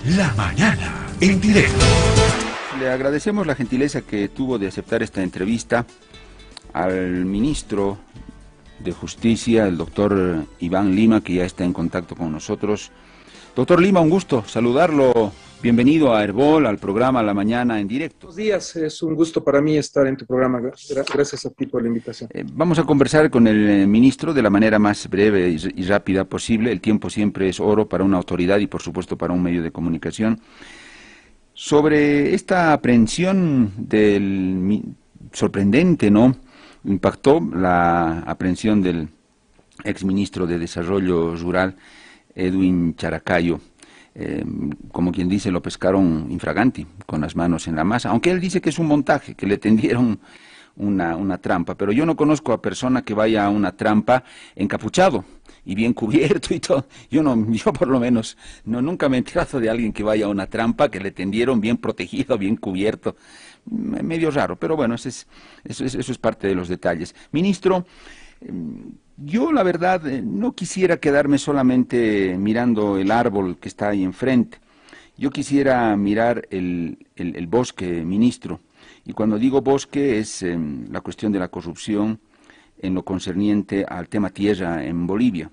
La mañana en directo. Le agradecemos la gentileza que tuvo de aceptar esta entrevista al ministro de Justicia, el doctor Iván Lima, que ya está en contacto con nosotros. Doctor Lima, un gusto saludarlo. Bienvenido a Herbol, al programa La Mañana en directo. Buenos días, es un gusto para mí estar en tu programa. Gracias a ti por la invitación. Vamos a conversar con el ministro de la manera más breve y rápida posible. El tiempo siempre es oro para una autoridad y por supuesto para un medio de comunicación. Sobre esta aprehensión sorprendente, ¿no? Impactó la aprehensión del exministro de Desarrollo Rural, Edwin Characayo. Como quien dice, lo pescaron infraganti, con las manos en la masa, aunque él dice que es un montaje, que le tendieron una trampa, pero yo no conozco a persona que vaya a una trampa encapuchado y bien cubierto y todo. Yo por lo menos, nunca me he enterado de alguien que vaya a una trampa que le tendieron bien protegido, bien cubierto. Medio raro, pero bueno, eso es parte de los detalles. Ministro, yo la verdad no quisiera quedarme solamente mirando el árbol que está ahí enfrente. Yo quisiera mirar el bosque, ministro. Y cuando digo bosque es la cuestión de la corrupción en lo concerniente al tema tierra en Bolivia.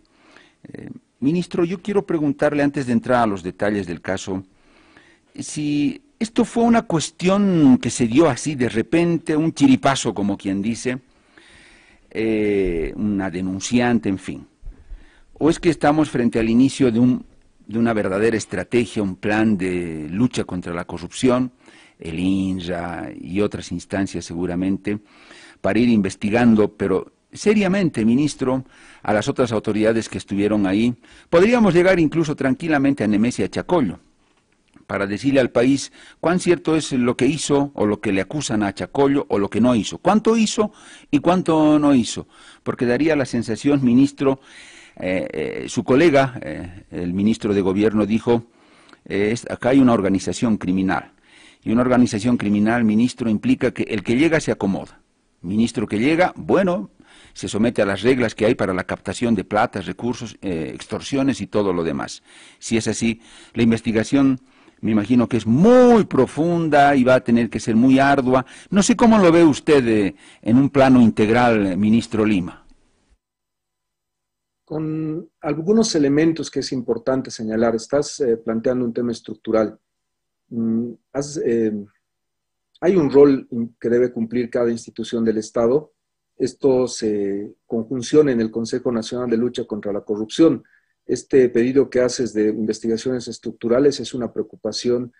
Ministro, yo quiero preguntarle antes de entrar a los detalles del caso, si esto fue una cuestión que se dio así de repente, un chiripazo como quien dice, una denunciante, en fin. ¿O es que estamos frente al inicio de una verdadera estrategia, un plan de lucha contra la corrupción, el INRA y otras instancias seguramente, para ir investigando, pero seriamente, ministro, a las otras autoridades que estuvieron ahí? Podríamos llegar incluso tranquilamente a Nemesia Chacollo, para decirle al país cuán cierto es lo que hizo o lo que le acusan a Chacollo o lo que no hizo, cuánto hizo y cuánto no hizo, porque daría la sensación, ministro, su colega, el ministro de Gobierno, dijo, acá hay una organización criminal, y una organización criminal, ministro, implica que el que llega se acomoda. Ministro que llega, bueno, se somete a las reglas que hay para la captación de platas, recursos, extorsiones y todo lo demás. Si es así, la investigación me imagino que es muy profunda y va a tener que ser muy ardua. No sé cómo lo ve usted en un plano integral, ministro Lima. Con algunos elementos que es importante señalar, estás planteando un tema estructural. Mm, has, eh, Hay un rol que debe cumplir cada institución del Estado. Esto se conjunciona en el Consejo Nacional de Lucha contra la Corrupción. Este pedido que haces de investigaciones estructurales es una preocupación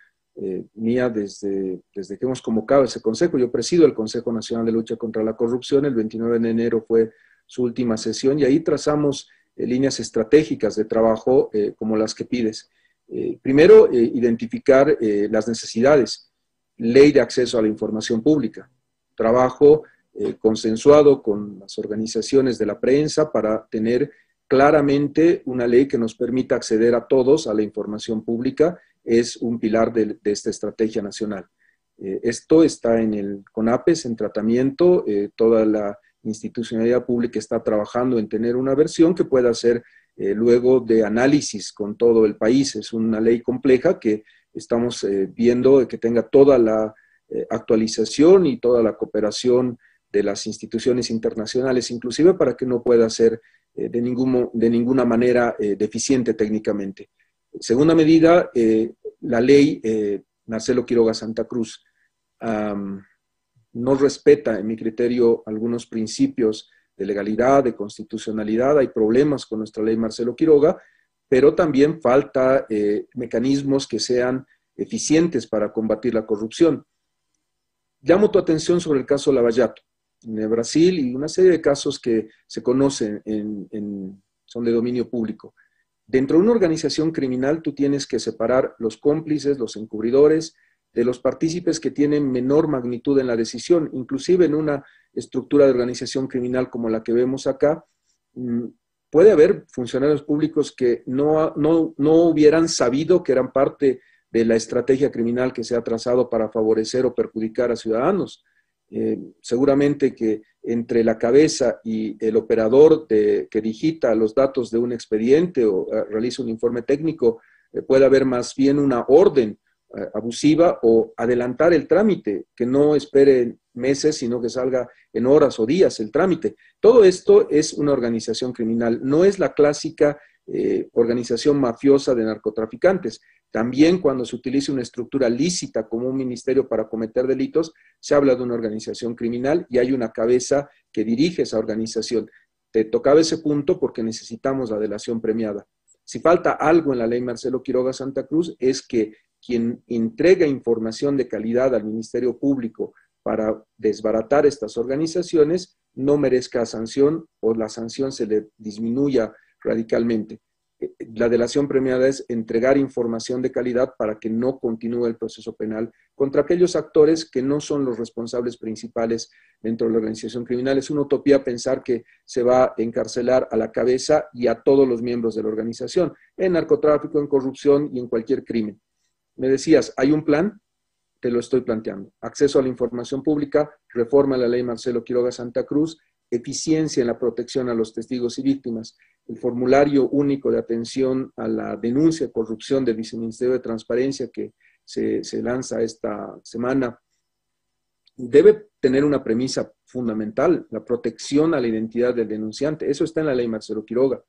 mía desde que hemos convocado ese consejo. Yo presido el Consejo Nacional de Lucha contra la Corrupción. El 29 de enero fue su última sesión y ahí trazamos líneas estratégicas de trabajo como las que pides. Primero, identificar las necesidades. Ley de acceso a la información pública, trabajo consensuado con las organizaciones de la prensa para tener claramente una ley que nos permita acceder a todos a la información pública, es un pilar de esta estrategia nacional. Esto está en el CONAPES, en tratamiento, toda la institucionalidad pública está trabajando en tener una versión que pueda ser luego de análisis con todo el país. Es una ley compleja que estamos viendo que tenga toda la actualización y toda la cooperación de las instituciones internacionales, inclusive para que no pueda ser de ninguna manera deficiente técnicamente. Segunda medida, la ley Marcelo Quiroga Santa Cruz no respeta, en mi criterio, algunos principios de legalidad, de constitucionalidad. Hay problemas con nuestra ley Marcelo Quiroga, pero también falta mecanismos que sean eficientes para combatir la corrupción. Llamo tu atención sobre el caso Lavallato, en Brasil, y una serie de casos que se conocen, son de dominio público. Dentro de una organización criminal tú tienes que separar los cómplices, los encubridores, de los partícipes que tienen menor magnitud en la decisión. Inclusive en una estructura de organización criminal como la que vemos acá, puede haber funcionarios públicos que no hubieran sabido que eran parte de la estrategia criminal que se ha trazado para favorecer o perjudicar a ciudadanos. Seguramente que entre la cabeza y el operador que digita los datos de un expediente o realiza un informe técnico, puede haber más bien una orden abusiva o adelantar el trámite, que no espere meses, sino que salga en horas o días el trámite. Todo esto es una organización criminal, no es la clásica organización mafiosa de narcotraficantes. También cuando se utiliza una estructura lícita como un ministerio para cometer delitos, se habla de una organización criminal y hay una cabeza que dirige esa organización. Te tocaba ese punto porque necesitamos la delación premiada. Si falta algo en la ley Marcelo Quiroga Santa Cruz es que quien entrega información de calidad al Ministerio Público para desbaratar estas organizaciones no merezca sanción o la sanción se le disminuya radicalmente. La delación premiada es entregar información de calidad para que no continúe el proceso penal contra aquellos actores que no son los responsables principales dentro de la organización criminal. Es una utopía pensar que se va a encarcelar a la cabeza y a todos los miembros de la organización, en narcotráfico, en corrupción y en cualquier crimen. Me decías, ¿hay un plan? Te lo estoy planteando. Acceso a la información pública, reforma a la ley Marcelo Quiroga Santa Cruz, eficiencia en la protección a los testigos y víctimas, el formulario único de atención a la denuncia de corrupción del Viceministerio de Transparencia que se lanza esta semana, debe tener una premisa fundamental, la protección a la identidad del denunciante. Eso está en la ley Marcelo Quiroga.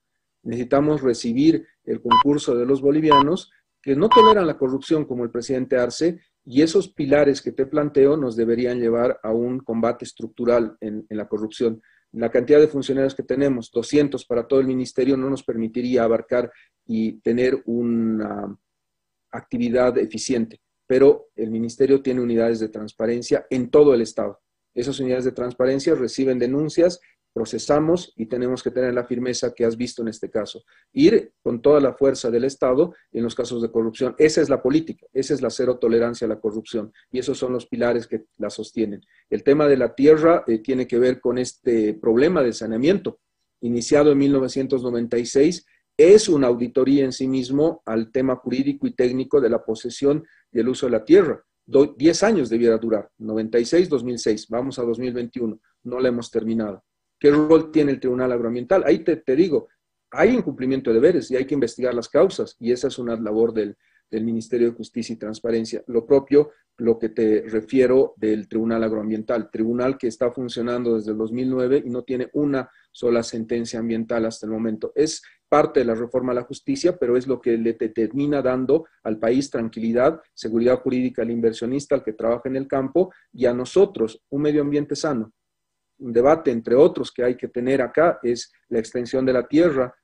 Necesitamos recibir el concurso de los bolivianos que no toleran la corrupción como el presidente Arce, y esos pilares que te planteo nos deberían llevar a un combate estructural en la corrupción. La cantidad de funcionarios que tenemos, 200 para todo el ministerio, no nos permitiría abarcar y tener una actividad eficiente, pero el ministerio tiene unidades de transparencia en todo el estado. Esas unidades de transparencia reciben denuncias, procesamos y tenemos que tener la firmeza que has visto en este caso. Ir con toda la fuerza del Estado en los casos de corrupción. Esa es la política, esa es la cero tolerancia a la corrupción y esos son los pilares que la sostienen. El tema de la tierra tiene que ver con este problema del saneamiento, iniciado en 1996, es una auditoría en sí mismo al tema jurídico y técnico de la posesión y el uso de la tierra. 10 años debiera durar, 96-2006, vamos a 2021, no la hemos terminado. ¿Qué rol tiene el Tribunal Agroambiental? Ahí te digo, hay incumplimiento de deberes y hay que investigar las causas y esa es una labor del Ministerio de Justicia y Transparencia. Lo propio, lo que te refiero del Tribunal Agroambiental, tribunal que está funcionando desde el 2009 y no tiene una sola sentencia ambiental hasta el momento. Es parte de la reforma a la justicia, pero es lo que le termina dando al país tranquilidad, seguridad jurídica al inversionista, al que trabaja en el campo y a nosotros un medio ambiente sano. Un debate, entre otros, que hay que tener acá es la extensión de la tierra,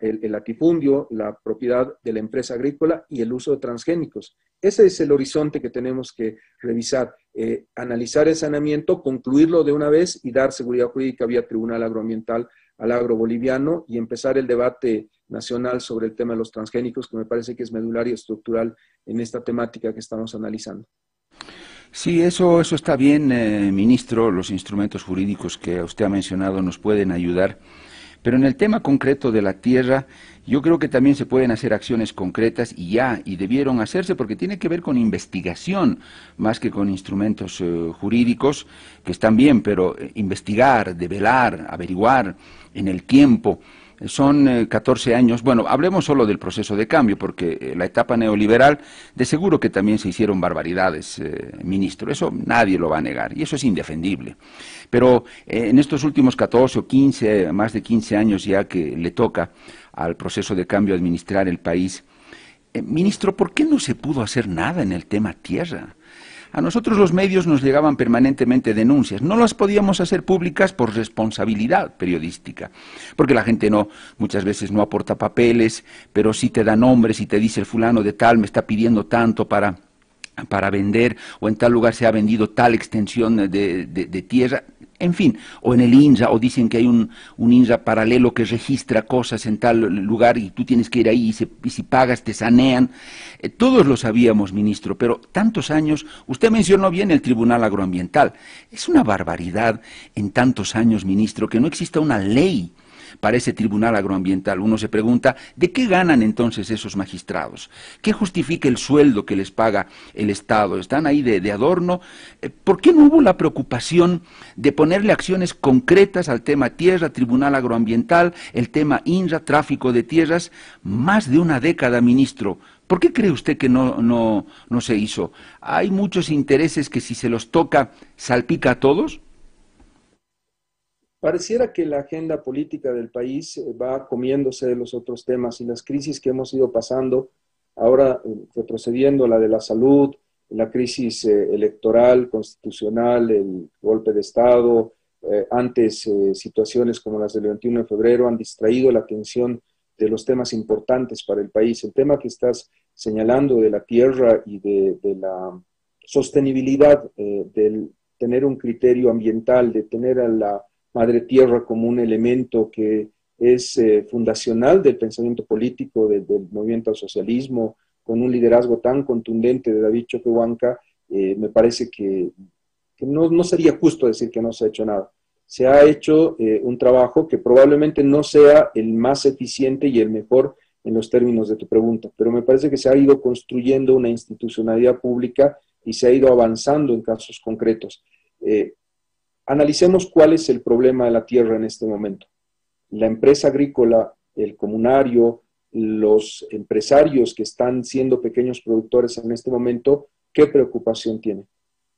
el latifundio, la propiedad de la empresa agrícola y el uso de transgénicos. Ese es el horizonte que tenemos que revisar, analizar el saneamiento, concluirlo de una vez y dar seguridad jurídica vía Tribunal Agroambiental al agro boliviano y empezar el debate nacional sobre el tema de los transgénicos, que me parece que es medular y estructural en esta temática que estamos analizando. Sí, eso está bien, ministro. Los instrumentos jurídicos que usted ha mencionado nos pueden ayudar. Pero en el tema concreto de la tierra, yo creo que también se pueden hacer acciones concretas y debieron hacerse porque tiene que ver con investigación más que con instrumentos jurídicos que están bien, pero investigar, develar, averiguar en el tiempo. Son 14 años, bueno, hablemos solo del proceso de cambio, porque la etapa neoliberal, de seguro que también se hicieron barbaridades, ministro, eso nadie lo va a negar, y eso es indefendible. Pero en estos últimos 14 o 15, más de 15 años ya que le toca al proceso de cambio administrar el país, ministro, ¿por qué no se pudo hacer nada en el tema tierra? A nosotros los medios nos llegaban permanentemente denuncias. No las podíamos hacer públicas por responsabilidad periodística, porque la gente muchas veces no aporta papeles, pero sí te da nombres y te dice el fulano de tal me está pidiendo tanto para vender, o en tal lugar se ha vendido tal extensión de tierra. En fin, o en el INRA, o dicen que hay un INRA paralelo que registra cosas en tal lugar y tú tienes que ir ahí y si pagas te sanean. Todos lo sabíamos, ministro, pero tantos años, usted mencionó bien el Tribunal Agroambiental. Es una barbaridad en tantos años, ministro, que no exista una ley para ese tribunal agroambiental. Uno se pregunta, ¿de qué ganan entonces esos magistrados? ¿Qué justifica el sueldo que les paga el Estado? ¿Están ahí de adorno? ¿Por qué no hubo la preocupación de ponerle acciones concretas al tema tierra, tribunal agroambiental, el tema INRA, tráfico de tierras? Más de una década, ministro. ¿Por qué cree usted que no se hizo? ¿Hay muchos intereses que si se los toca salpica a todos? Pareciera que la agenda política del país va comiéndose de los otros temas y las crisis que hemos ido pasando, ahora retrocediendo la de la salud, la crisis electoral, constitucional, el golpe de Estado, antes situaciones como las del 21 de febrero han distraído la atención de los temas importantes para el país. El tema que estás señalando de la tierra y de la sostenibilidad, del tener un criterio ambiental, de tener a la madre tierra como un elemento que es fundacional del pensamiento político, del movimiento al socialismo, con un liderazgo tan contundente de David Choquehuanca, me parece que no sería justo decir que no se ha hecho nada. Se ha hecho un trabajo que probablemente no sea el más eficiente y el mejor en los términos de tu pregunta, pero me parece que se ha ido construyendo una institucionalidad pública y se ha ido avanzando en casos concretos. Analicemos cuál es el problema de la tierra en este momento. La empresa agrícola, el comunario, los empresarios que están siendo pequeños productores en este momento, ¿qué preocupación tienen?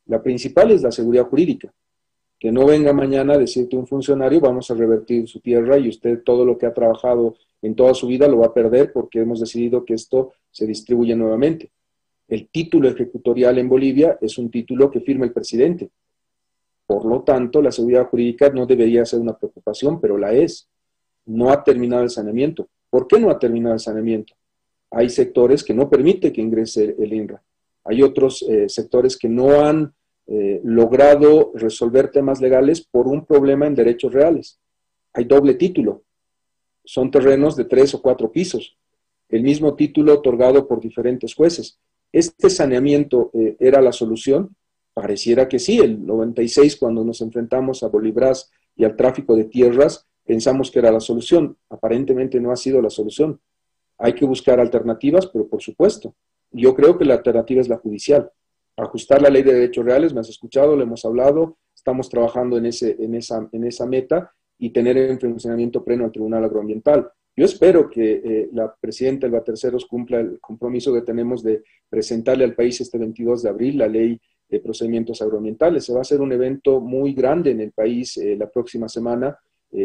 La principal es la seguridad jurídica. Que no venga mañana a decirte un funcionario, vamos a revertir su tierra y usted todo lo que ha trabajado en toda su vida lo va a perder porque hemos decidido que esto se distribuye nuevamente. El título ejecutorial en Bolivia es un título que firma el presidente. Por lo tanto, la seguridad jurídica no debería ser una preocupación, pero la es. No ha terminado el saneamiento. ¿Por qué no ha terminado el saneamiento? Hay sectores que no permiten que ingrese el INRA. Hay otros sectores que no han logrado resolver temas legales por un problema en derechos reales. Hay doble título. Son terrenos de 3 o 4 pisos. El mismo título otorgado por diferentes jueces. ¿Este saneamiento era la solución? Pareciera que sí. El 96, cuando nos enfrentamos a Bolibras y al tráfico de tierras, pensamos que era la solución. Aparentemente no ha sido la solución. Hay que buscar alternativas, pero por supuesto. Yo creo que la alternativa es la judicial. Ajustar la ley de derechos reales, me has escuchado, lo hemos hablado, estamos trabajando en esa meta y tener en funcionamiento pleno el Tribunal Agroambiental. Yo espero que la presidenta Elba Terceros cumpla el compromiso que tenemos de presentarle al país este 22 de abril la ley de procedimientos agroambientales. Se va a hacer un evento muy grande en el país la próxima semana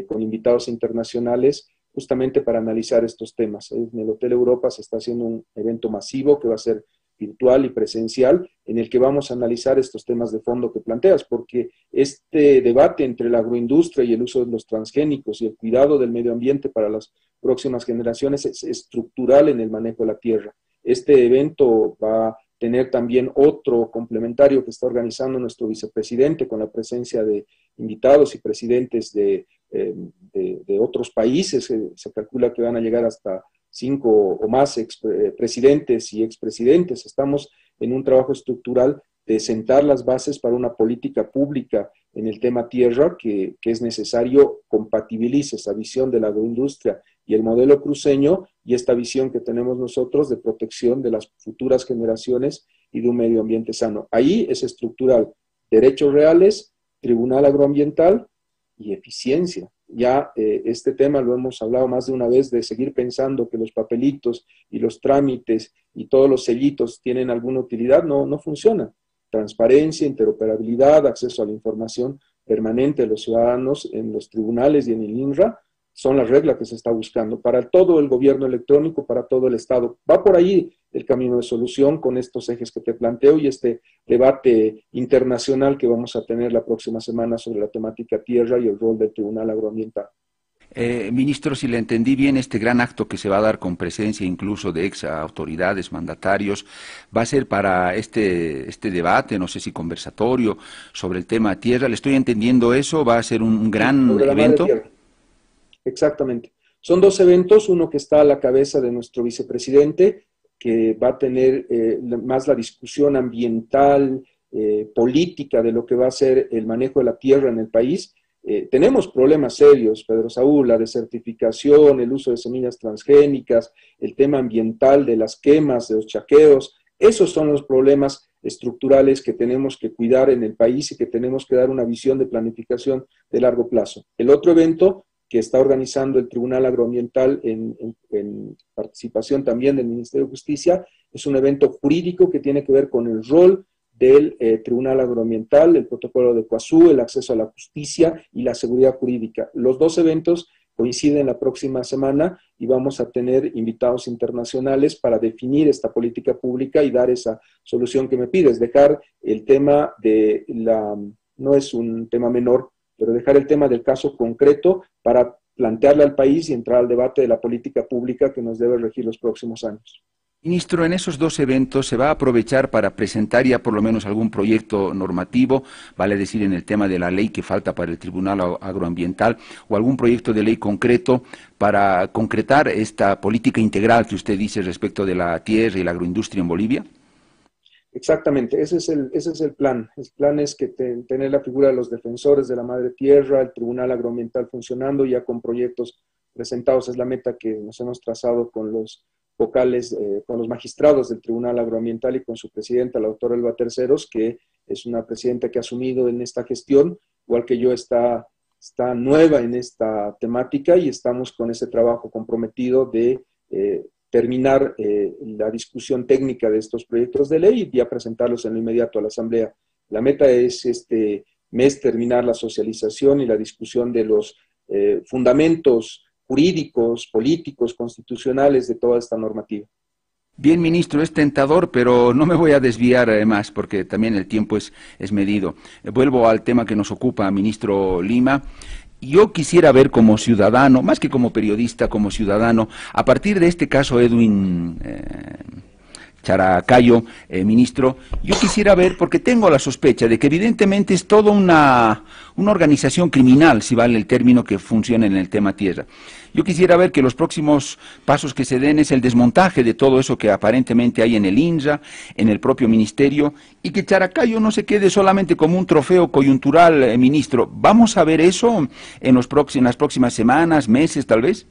con invitados internacionales justamente para analizar estos temas. En el Hotel Europa se está haciendo un evento masivo que va a ser virtual y presencial, en el que vamos a analizar estos temas de fondo que planteas, porque este debate entre la agroindustria y el uso de los transgénicos y el cuidado del medio ambiente para las próximas generaciones es estructural en el manejo de la tierra. Este evento va a tener también otro complementario que está organizando nuestro vicepresidente con la presencia de invitados y presidentes de otros países. Se calcula que van a llegar hasta 5 o más presidentes y expresidentes. Estamos en un trabajo estructural de sentar las bases para una política pública en el tema tierra que es necesario compatibilice esa visión de la agroindustria y el modelo cruceño y esta visión que tenemos nosotros de protección de las futuras generaciones y de un medio ambiente sano. Ahí es estructural, derechos reales, tribunal agroambiental y eficiencia. Ya este tema lo hemos hablado más de una vez, de seguir pensando que los papelitos y los trámites y todos los sellitos tienen alguna utilidad, no funciona. Transparencia, interoperabilidad, acceso a la información permanente de los ciudadanos en los tribunales y en el INRA son las reglas que se está buscando para todo el gobierno electrónico, para todo el Estado. Va por ahí el camino de solución con estos ejes que te planteo y este debate internacional que vamos a tener la próxima semana sobre la temática tierra y el rol del Tribunal Agroambiental. Ministro, si le entendí bien, este gran acto que se va a dar con presencia incluso de ex autoridades, mandatarios, va a ser para este debate, no sé si conversatorio, sobre el tema tierra. ¿Le estoy entendiendo eso? ¿Va a ser un gran evento? Exactamente. Son 2 eventos, uno que está a la cabeza de nuestro vicepresidente, que va a tener más la discusión ambiental, política de lo que va a ser el manejo de la tierra en el país. tenemos problemas serios, Pedro Saúl, la desertificación, el uso de semillas transgénicas, el tema ambiental de las quemas, de los chaqueos. Esos son los problemas estructurales que tenemos que cuidar en el país y que tenemos que dar una visión de planificación de largo plazo. El otro evento que está organizando el Tribunal Agroambiental en participación también del Ministerio de Justicia es un evento jurídico que tiene que ver con el rol del Tribunal Agroambiental, el protocolo de Escazú, el acceso a la justicia y la seguridad jurídica. Los dos eventos coinciden la próxima semana y vamos a tener invitados internacionales para definir esta política pública y dar esa solución que me pides, dejar el tema de no es un tema menor, pero dejar el tema del caso concreto para plantearle al país y entrar al debate de la política pública que nos debe regir los próximos años. Ministro, en esos dos eventos se va a aprovechar para presentar ya por lo menos algún proyecto normativo, vale decir en el tema de la ley que falta para el Tribunal Agroambiental, o algún proyecto de ley concreto para concretar esta política integral que usted dice respecto de la tierra y la agroindustria en Bolivia. Exactamente, ese es el plan. El plan es que tener la figura de los defensores de la madre tierra, el Tribunal Agroambiental funcionando ya con proyectos presentados, es la meta que nos hemos trazado con los vocales, con los magistrados del Tribunal Agroambiental y con su presidenta, la doctora Elba Terceros, que es una presidenta que ha asumido en esta gestión, igual que yo está nueva en esta temática y estamos con ese trabajo comprometido de terminar la discusión técnica de estos proyectos de ley y ya presentarlos en lo inmediato a la Asamblea. La meta es este mes terminar la socialización y la discusión de los fundamentos jurídicos, políticos, constitucionales de toda esta normativa. Bien, ministro, es tentador, pero no me voy a desviar más porque también el tiempo es medido. Vuelvo al tema que nos ocupa, ministro Lima. Yo quisiera ver como ciudadano, más que como periodista, como ciudadano, a partir de este caso Edwin Characayo, ministro, yo quisiera ver, porque tengo la sospecha de que evidentemente es toda una organización criminal, si vale el término, que funciona en el tema tierra. Yo quisiera ver que los próximos pasos que se den es el desmontaje de todo eso que aparentemente hay en el INRA, en el propio ministerio, y que Characayo no se quede solamente como un trofeo coyuntural, ministro. ¿Vamos a ver eso en las próximas semanas, meses, tal vez?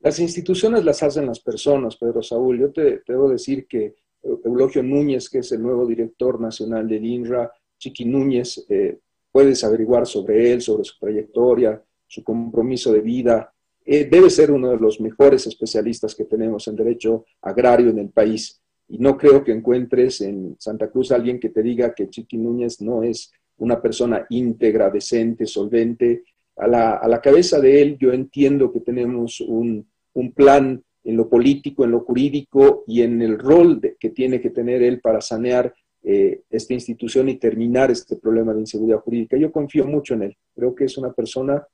Las instituciones las hacen las personas, Pedro Saúl. Yo te debo decir que Eulogio Núñez, que es el nuevo director nacional del INRA, Chiqui Núñez, puedes averiguar sobre él, sobre su trayectoria, su compromiso de vida. Debe ser uno de los mejores especialistas que tenemos en derecho agrario en el país. Y no creo que encuentres en Santa Cruz a alguien que te diga que Chiqui Núñez no es una persona íntegra, decente, solvente. A la cabeza de él yo entiendo que tenemos un plan en lo político, en lo jurídico y en el rol que tiene que tener él para sanear esta institución y terminar este problema de inseguridad jurídica. Yo confío mucho en él. Creo que es una persona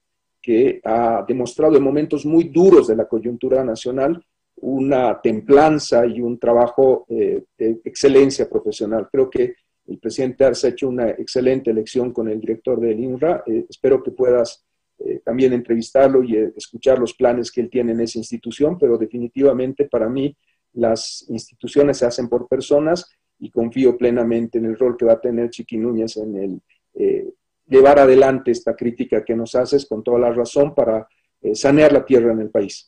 que ha demostrado en momentos muy duros de la coyuntura nacional una templanza y un trabajo de excelencia profesional. Creo que el presidente Arce ha hecho una excelente elección con el director del INRA. Espero que puedas también entrevistarlo y escuchar los planes que él tiene en esa institución, pero definitivamente para mí las instituciones se hacen por personas y confío plenamente en el rol que va a tener Chiqui Núñez en el llevar adelante esta crítica que nos haces con toda la razón para sanear la tierra en el país.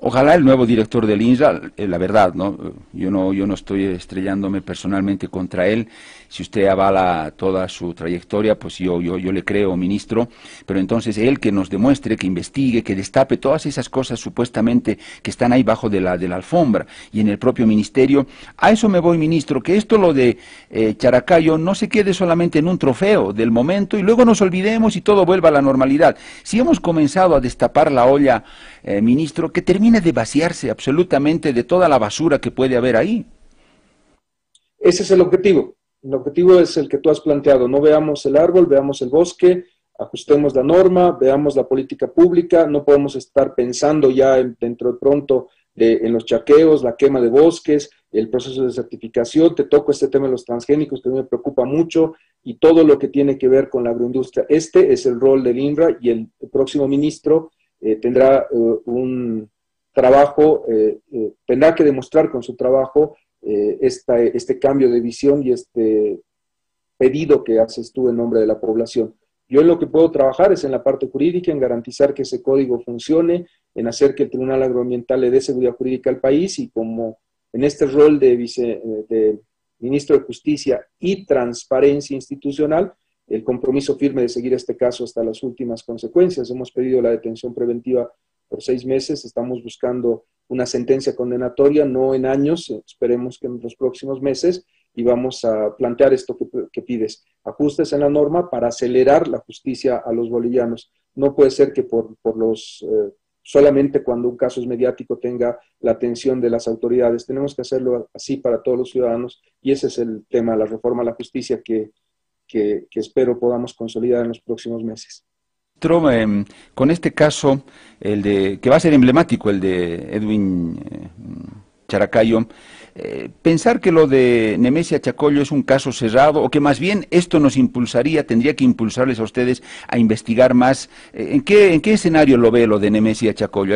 Ojalá el nuevo director del INRA, la verdad, ¿no? Yo no estoy estrellándome personalmente contra él. Si usted avala toda su trayectoria, pues yo le creo, ministro, pero entonces él que nos demuestre, que investigue, que destape todas esas cosas supuestamente que están ahí bajo de la alfombra y en el propio ministerio. A eso me voy, ministro, que esto lo de Characayo no se quede solamente en un trofeo del momento y luego nos olvidemos y todo vuelva a la normalidad. Si hemos comenzado a destapar la olla, ministro, que termine de vaciarse absolutamente de toda la basura que puede haber ahí. Ese es el objetivo. El objetivo es el que tú has planteado. No veamos el árbol, veamos el bosque, ajustemos la norma, veamos la política pública. No podemos estar pensando ya dentro de pronto en los chaqueos, la quema de bosques, el proceso de certificación. Te toco este tema de los transgénicos que a mí me preocupa mucho y todo lo que tiene que ver con la agroindustria. Este es el rol del INRA y el próximo ministro tendrá un trabajo, tendrá que demostrar con su trabajo este cambio de visión y este pedido que haces tú en nombre de la población. Yo en lo que puedo trabajar es en la parte jurídica, en garantizar que ese código funcione, en hacer que el Tribunal Agroambiental le dé seguridad jurídica al país, y como en este rol de Ministro de Justicia y Transparencia Institucional, el compromiso firme de seguir este caso hasta las últimas consecuencias. Hemos pedido la detención preventiva por 6 meses, estamos buscando una sentencia condenatoria, no en años, esperemos que en los próximos meses, y vamos a plantear esto que pides, ajustes en la norma para acelerar la justicia a los bolivianos. No puede ser que solamente cuando un caso es mediático tenga la atención de las autoridades. Tenemos que hacerlo así para todos los ciudadanos, y ese es el tema, la reforma a la justicia que espero podamos consolidar en los próximos meses. Con este caso, que va a ser emblemático, el de Edwin Characayo, pensar que lo de Nemesia Chacollo es un caso cerrado, o que más bien esto nos impulsaría, tendría que impulsarles a ustedes a investigar más. ¿En qué escenario lo ve lo de Nemesia Chacollo?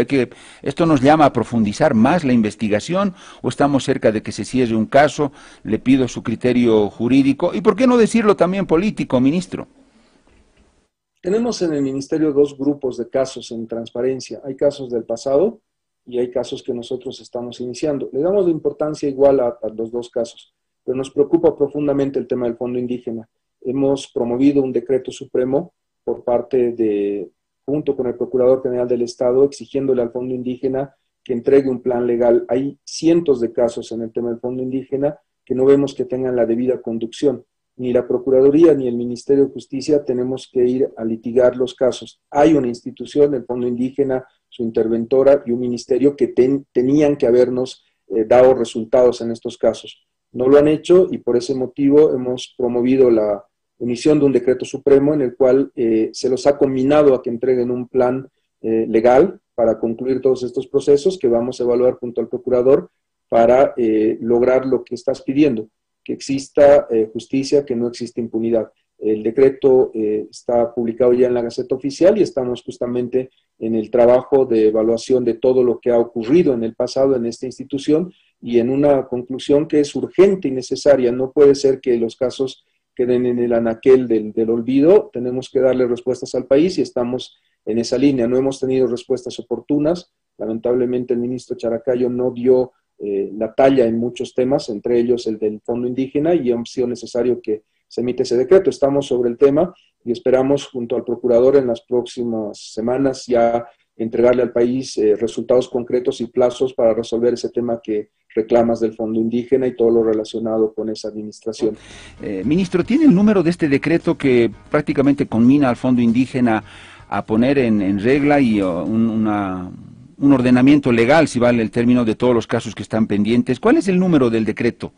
¿Esto nos llama a profundizar más la investigación, o estamos cerca de que se cierre un caso? Le pido su criterio jurídico, y por qué no decirlo también político, ministro. Tenemos en el Ministerio 2 grupos de casos en transparencia. Hay casos del pasado y hay casos que nosotros estamos iniciando. Le damos la importancia igual a los 2 casos, pero nos preocupa profundamente el tema del Fondo Indígena. Hemos promovido un decreto supremo junto con el Procurador General del Estado, exigiéndole al Fondo Indígena que entregue un plan legal. Hay cientos de casos en el tema del Fondo Indígena que no vemos que tengan la debida conducción. Ni la Procuraduría ni el Ministerio de Justicia tenemos que ir a litigar los casos. Hay una institución, el Fondo Indígena, su interventora y un ministerio que tenían que habernos dado resultados en estos casos. No lo han hecho, y por ese motivo hemos promovido la emisión de un decreto supremo en el cual se los ha combinado a que entreguen un plan legal para concluir todos estos procesos que vamos a evaluar junto al procurador para lograr lo que estás pidiendo, que exista justicia, que no existe impunidad. El decreto está publicado ya en la Gaceta Oficial, y estamos justamente en el trabajo de evaluación de todo lo que ha ocurrido en el pasado en esta institución, y en una conclusión que es urgente y necesaria. No puede ser que los casos queden en el anaquel del olvido. Tenemos que darle respuestas al país, y estamos en esa línea. No hemos tenido respuestas oportunas. Lamentablemente el ministro Characayo no dio la talla en muchos temas, entre ellos el del Fondo Indígena, y ha sido necesario que se emite ese decreto. Estamos sobre el tema y esperamos junto al procurador en las próximas semanas ya entregarle al país resultados concretos y plazos para resolver ese tema que reclamas del Fondo Indígena y todo lo relacionado con esa administración. Ministro, ¿tiene el número de este decreto que prácticamente conmina al Fondo Indígena a poner en regla y un ordenamiento legal, si vale el término, de todos los casos que están pendientes? ¿Cuál es el número del decreto?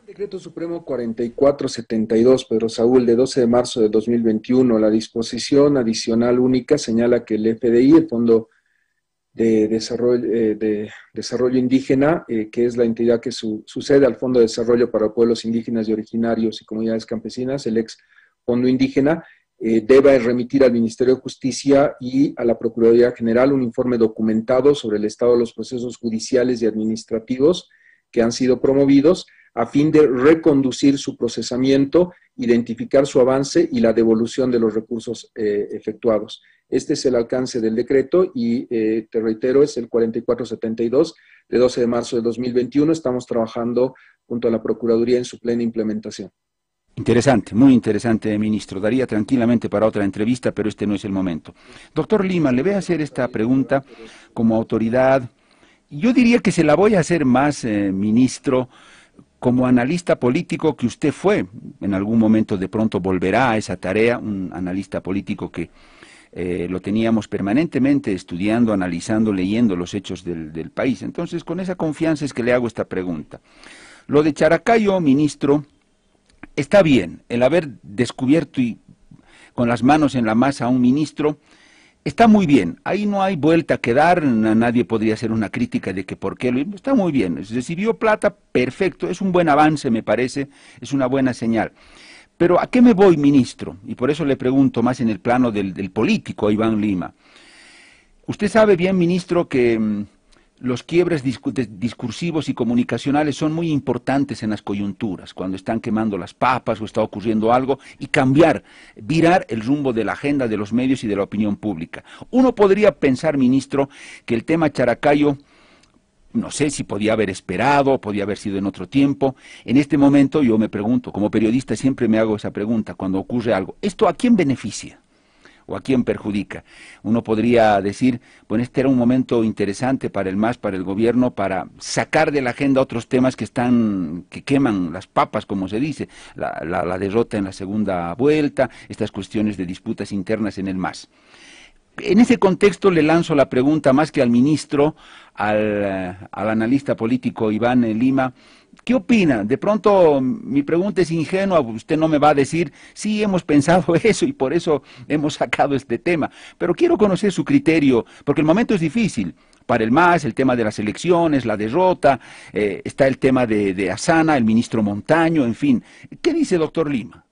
El Decreto Supremo 4472, Pedro Saúl, de 12 de marzo de 2021, la disposición adicional única señala que el FDI, el Fondo de Desarrollo Indígena, que es la entidad que sucede al Fondo de Desarrollo para Pueblos Indígenas y Originarios y Comunidades Campesinas, el ex Fondo Indígena, debe remitir al Ministerio de Justicia y a la Procuraduría General un informe documentado sobre el estado de los procesos judiciales y administrativos que han sido promovidos, a fin de reconducir su procesamiento, identificar su avance y la devolución de los recursos efectuados. Este es el alcance del decreto y, te reitero, es el 4472 de 12 de marzo de 2021. Estamos trabajando junto a la Procuraduría en su plena implementación. Interesante, muy interesante, ministro. Daría tranquilamente para otra entrevista, pero este no es el momento. Doctor Lima, le voy a hacer esta pregunta como autoridad. Yo diría que se la voy a hacer más, ministro, como analista político que usted fue. En algún momento de pronto volverá a esa tarea, un analista político que lo teníamos permanentemente estudiando, analizando, leyendo los hechos del país. Entonces, con esa confianza es que le hago esta pregunta. Lo de Characayo, ministro, está bien, el haber descubierto y con las manos en la masa a un ministro, está muy bien, ahí no hay vuelta que dar, nadie podría hacer una crítica de que por qué está muy bien, recibió plata, perfecto, es un buen avance, me parece, es una buena señal. Pero ¿a qué me voy, ministro? Y por eso le pregunto más en el plano del político, a Iván Lima. Usted sabe bien, ministro, que los quiebres discursivos y comunicacionales son muy importantes en las coyunturas, cuando están quemando las papas o está ocurriendo algo, y cambiar, virar el rumbo de la agenda de los medios y de la opinión pública. Uno podría pensar, ministro, que el tema Characayo, no sé si podía haber esperado, podía haber sido en otro tiempo. En este momento yo me pregunto, como periodista siempre me hago esa pregunta cuando ocurre algo, ¿esto a quién beneficia o a quién perjudica? Uno podría decir, bueno, este era un momento interesante para el MAS, para el gobierno, para sacar de la agenda otros temas que queman las papas, como se dice, la derrota en la segunda vuelta, estas cuestiones de disputas internas en el MAS. En ese contexto le lanzo la pregunta más que al ministro, al analista político Iván Lima. ¿Qué opina? De pronto mi pregunta es ingenua, usted no me va a decir, sí, hemos pensado eso y por eso hemos sacado este tema, pero quiero conocer su criterio, porque el momento es difícil. Para el MAS, el tema de las elecciones, la derrota, está el tema de Asana, el ministro Montaño, en fin. ¿Qué dice doctor Lima?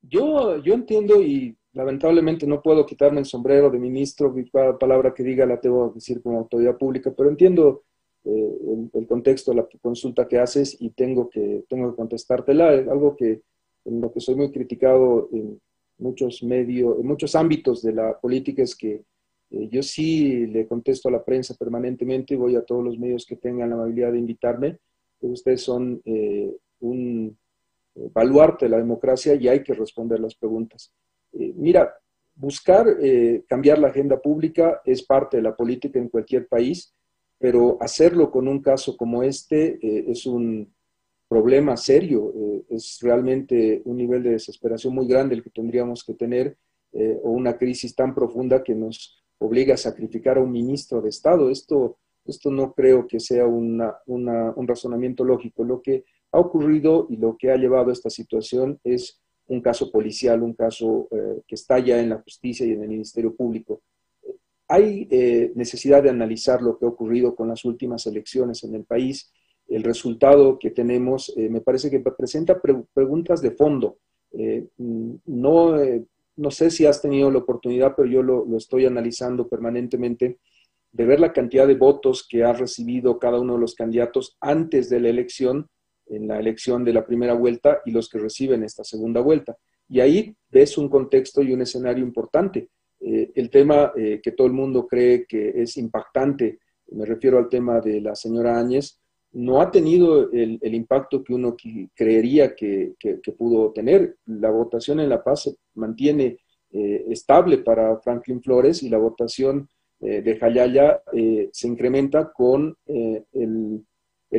Yo entiendo y lamentablemente no puedo quitarme el sombrero de ministro, cada palabra que diga la tengo que decir como autoridad pública, pero entiendo el contexto de la consulta que haces y tengo que contestártela. Es algo que en lo que soy muy criticado en muchos medios, en muchos ámbitos de la política es que yo sí le contesto a la prensa permanentemente y voy a todos los medios que tengan la amabilidad de invitarme, pero ustedes son un baluarte de la democracia y hay que responder las preguntas. Mira, buscar cambiar la agenda pública es parte de la política en cualquier país, pero hacerlo con un caso como este es un problema serio, es realmente un nivel de desesperación muy grande el que tendríamos que tener, o una crisis tan profunda que nos obliga a sacrificar a un ministro de Estado. Esto no creo que sea un razonamiento lógico. Lo que ha ocurrido y lo que ha llevado a esta situación es un caso policial, un caso que está ya en la justicia y en el Ministerio Público. Hay necesidad de analizar lo que ha ocurrido con las últimas elecciones en el país. El resultado que tenemos me parece que presenta preguntas de fondo. No sé si has tenido la oportunidad, pero yo lo estoy analizando permanentemente, de ver la cantidad de votos que ha recibido cada uno de los candidatos antes de la elección, en la elección de la primera vuelta, y los que reciben esta segunda vuelta. Y ahí ves un contexto y un escenario importante. El tema que todo el mundo cree que es impactante, me refiero al tema de la señora Áñez, no ha tenido el impacto que uno creería que pudo tener. La votación en La Paz se mantiene estable para Franklin Flores y la votación de Jayaya se incrementa con el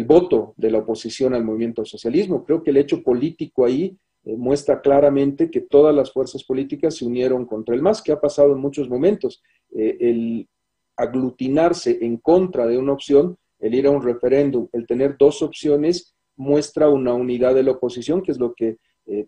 voto de la oposición al movimiento al socialismo. Creo que el hecho político ahí muestra claramente que todas las fuerzas políticas se unieron contra el MAS, que ha pasado en muchos momentos. El aglutinarse en contra de una opción, el ir a un referéndum, el tener dos opciones, muestra una unidad de la oposición, que es lo que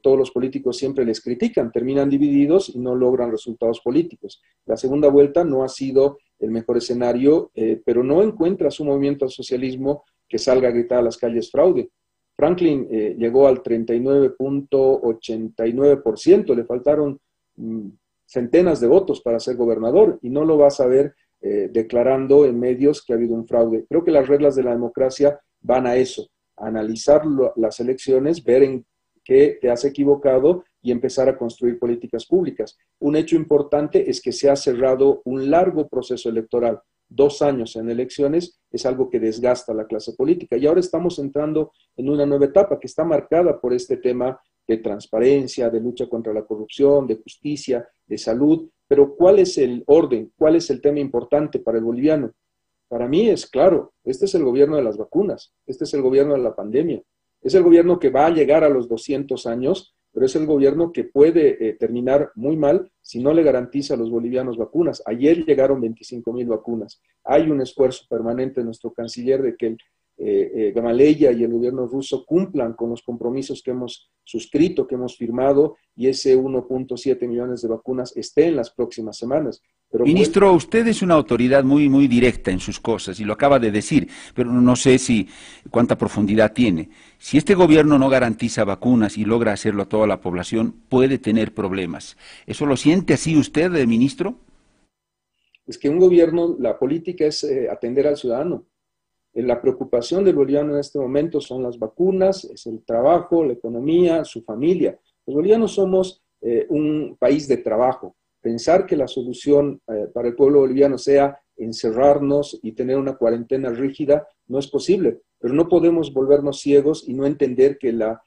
todos los políticos siempre les critican. Terminan divididos y no logran resultados políticos. La segunda vuelta no ha sido el mejor escenario, pero no encuentra su movimiento al socialismo que salga a gritar a las calles fraude. Franklin llegó al 39.89%, le faltaron centenas de votos para ser gobernador y no lo vas a ver declarando en medios que ha habido un fraude. Creo que las reglas de la democracia van a eso, a analizar las elecciones, ver en qué te has equivocado y empezar a construir políticas públicas. Un hecho importante es que se ha cerrado un largo proceso electoral. 2 años en elecciones es algo que desgasta a la clase política. Y ahora estamos entrando en una nueva etapa que está marcada por este tema de transparencia, de lucha contra la corrupción, de justicia, de salud. Pero ¿cuál es el orden? ¿Cuál es el tema importante para el boliviano? Para mí es claro, este es el gobierno de las vacunas, este es el gobierno de la pandemia, es el gobierno que va a llegar a los 200 años, pero es el gobierno que puede terminar muy mal si no le garantiza a los bolivianos vacunas. Ayer llegaron 25,000 vacunas. Hay un esfuerzo permanente de nuestro canciller de que Gamaleya y el gobierno ruso cumplan con los compromisos que hemos suscrito, que hemos firmado, y ese 1.7 millones de vacunas esté en las próximas semanas. Pero ministro, usted es una autoridad muy, muy directa en sus cosas y lo acaba de decir, pero no sé cuánta profundidad tiene. Si este gobierno no garantiza vacunas y logra hacerlo a toda la población, puede tener problemas. ¿Eso lo siente así usted, ministro? Es que un gobierno, la política es atender al ciudadano. La preocupación del boliviano en este momento son las vacunas, es el trabajo, la economía, su familia. Los bolivianos somos un país de trabajo. Pensar que la solución para el pueblo boliviano sea encerrarnos y tener una cuarentena rígida no es posible, pero no podemos volvernos ciegos y no entender que la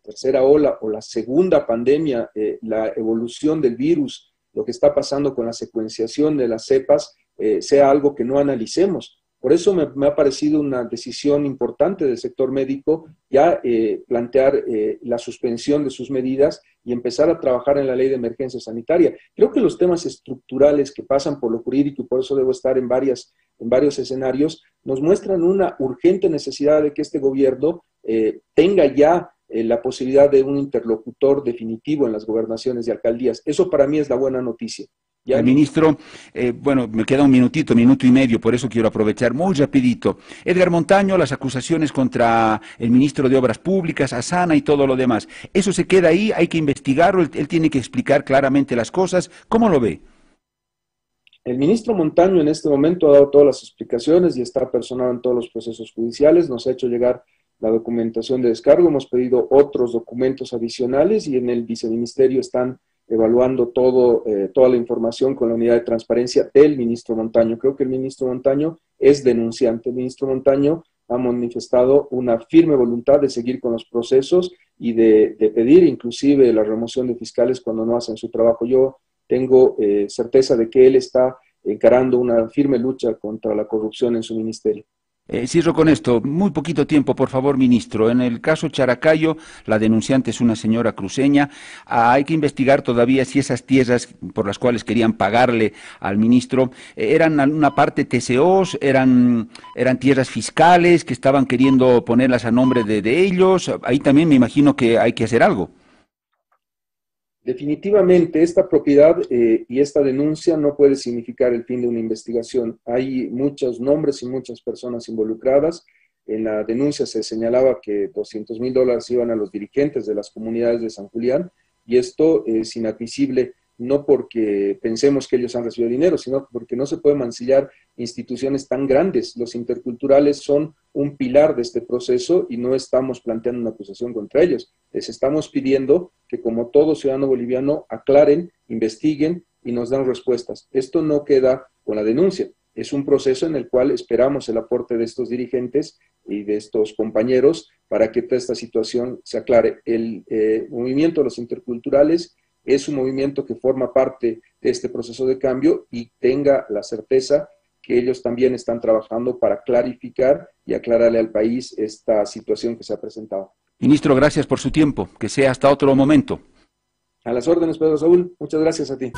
tercera ola o la segunda pandemia, la evolución del virus, lo que está pasando con la secuenciación de las cepas, sea algo que no analicemos. Por eso me ha parecido una decisión importante del sector médico ya plantear la suspensión de sus medidas y empezar a trabajar en la ley de emergencia sanitaria. Creo que los temas estructurales que pasan por lo jurídico, y por eso debo estar en varios escenarios, nos muestran una urgente necesidad de que este gobierno tenga ya la posibilidad de un interlocutor definitivo en las gobernaciones y alcaldías. Eso para mí es la buena noticia. El ministro, bueno, me queda un minuto y medio, por eso quiero aprovechar muy rapidito. Edgar Montaño, las acusaciones contra el ministro de Obras Públicas, Asana y todo lo demás. ¿Eso se queda ahí? ¿Hay que investigarlo? ¿Él tiene que explicar claramente las cosas? ¿Cómo lo ve? El ministro Montaño en este momento ha dado todas las explicaciones y está personado en todos los procesos judiciales. Nos ha hecho llegar la documentación de descargo. Hemos pedido otros documentos adicionales y en el viceministerio están evaluando toda la información con la unidad de transparencia del ministro Montaño. Creo que el ministro Montaño es denunciante. El ministro Montaño ha manifestado una firme voluntad de seguir con los procesos y de pedir inclusive la remoción de fiscales cuando no hacen su trabajo. Yo tengo certeza de que él está encarando una firme lucha contra la corrupción en su ministerio. Cierro con esto, muy poquito tiempo, por favor, ministro. En el caso Characayo, la denunciante es una señora cruceña. Hay que investigar todavía si esas tierras por las cuales querían pagarle al ministro eran una parte TCOs, eran tierras fiscales que estaban queriendo ponerlas a nombre de ellos. Ahí también me imagino que hay que hacer algo. Definitivamente, esta propiedad y esta denuncia no puede significar el fin de una investigación. Hay muchos nombres y muchas personas involucradas. En la denuncia se señalaba que $200,000 iban a los dirigentes de las comunidades de San Julián y esto es inadmisible, no porque pensemos que ellos han recibido dinero, sino porque no se puede mancillar instituciones tan grandes. Los interculturales son un pilar de este proceso y no estamos planteando una acusación contra ellos. Les estamos pidiendo que, como todo ciudadano boliviano, aclaren, investiguen y nos dan respuestas. Esto no queda con la denuncia. Es un proceso en el cual esperamos el aporte de estos dirigentes y de estos compañeros para que toda esta situación se aclare. El movimiento de los interculturales es un movimiento que forma parte de este proceso de cambio y tenga la certeza que ellos también están trabajando para clarificar y aclararle al país esta situación que se ha presentado. Ministro, gracias por su tiempo. Que sea hasta otro momento. A las órdenes, Pedro Saúl. Muchas gracias a ti.